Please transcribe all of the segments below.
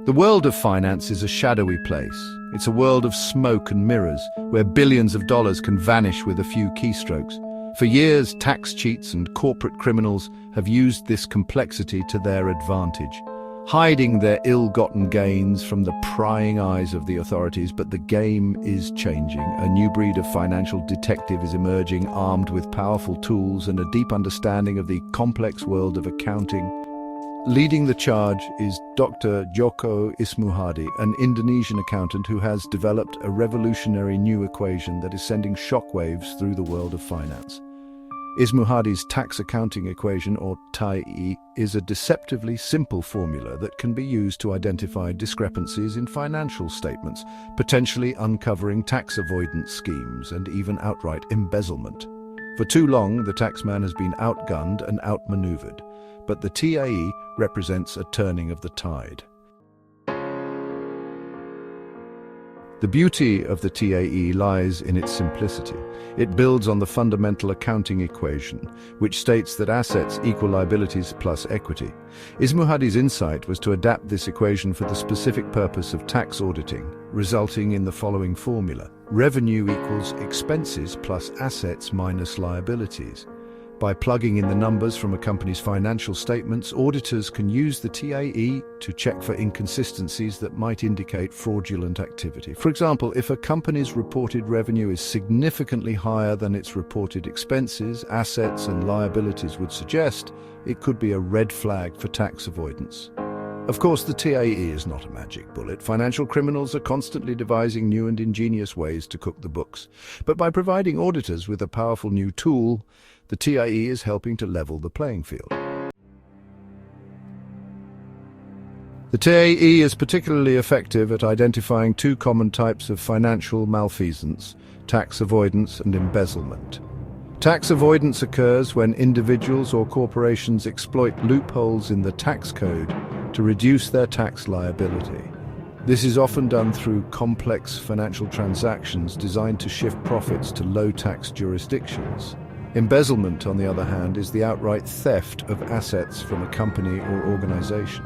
The world of finance is a shadowy place. It's a world of smoke and mirrors, where billions of dollars can vanish with a few keystrokes. For years, tax cheats and corporate criminals have used this complexity to their advantage, hiding their ill-gotten gains from the prying eyes of the authorities. But the game is changing. A new breed of financial detective is emerging, armed with powerful tools and a deep understanding of the complex world of accounting. Leading the charge is Dr. Joko Ismuhadi, an Indonesian accountant who has developed a revolutionary new equation that is sending shockwaves through the world of finance. Ismuhadi's tax accounting equation, or TAI, is a deceptively simple formula that can be used to identify discrepancies in financial statements, potentially uncovering tax avoidance schemes and even outright embezzlement. For too long, the taxman has been outgunned and outmaneuvered, but the TAE represents a turning of the tide. The beauty of the TAE lies in its simplicity. It builds on the fundamental accounting equation, which states that assets equal liabilities plus equity. Ismuhadi's insight was to adapt this equation for the specific purpose of tax auditing, resulting in the following formula: revenue equals expenses plus assets minus liabilities. By plugging in the numbers from a company's financial statements, auditors can use the TAE to check for inconsistencies that might indicate fraudulent activity. For example, if a company's reported revenue is significantly higher than its reported expenses, assets, and liabilities would suggest, it could be a red flag for tax avoidance. Of course, the TAE is not a magic bullet. Financial criminals are constantly devising new and ingenious ways to cook the books. But by providing auditors with a powerful new tool, the TAE is helping to level the playing field. The TAE is particularly effective at identifying two common types of financial malfeasance: tax avoidance and embezzlement. Tax avoidance occurs when individuals or corporations exploit loopholes in the tax code to reduce their tax liability. This is often done through complex financial transactions designed to shift profits to low-tax jurisdictions. Embezzlement, on the other hand, is the outright theft of assets from a company or organization.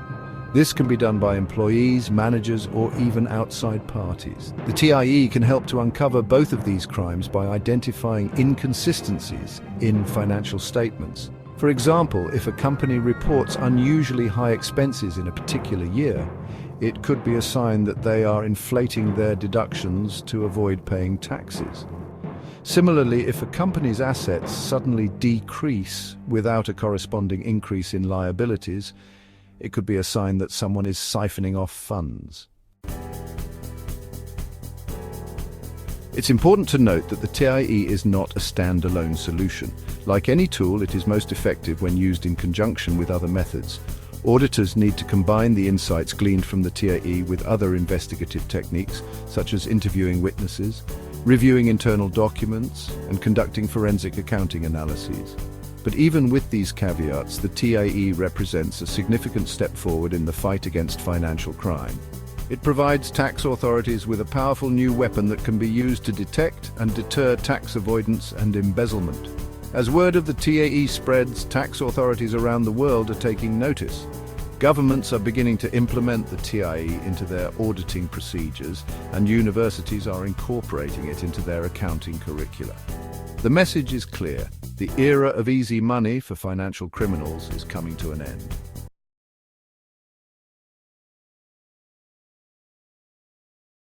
This can be done by employees, managers, or even outside parties. The TIE can help to uncover both of these crimes by identifying inconsistencies in financial statements. For example, if a company reports unusually high expenses in a particular year, it could be a sign that they are inflating their deductions to avoid paying taxes. Similarly, if a company's assets suddenly decrease without a corresponding increase in liabilities, it could be a sign that someone is siphoning off funds. It's important to note that the TIE is not a standalone solution. Like any tool, it is most effective when used in conjunction with other methods. Auditors need to combine the insights gleaned from the TIE with other investigative techniques, such as interviewing witnesses, reviewing internal documents, and conducting forensic accounting analyses. But even with these caveats, the TIE represents a significant step forward in the fight against financial crime. It provides tax authorities with a powerful new weapon that can be used to detect and deter tax avoidance and embezzlement. As word of the TAE spreads, tax authorities around the world are taking notice. Governments are beginning to implement the TIE into their auditing procedures, and universities are incorporating it into their accounting curricula. The message is clear: the era of easy money for financial criminals is coming to an end.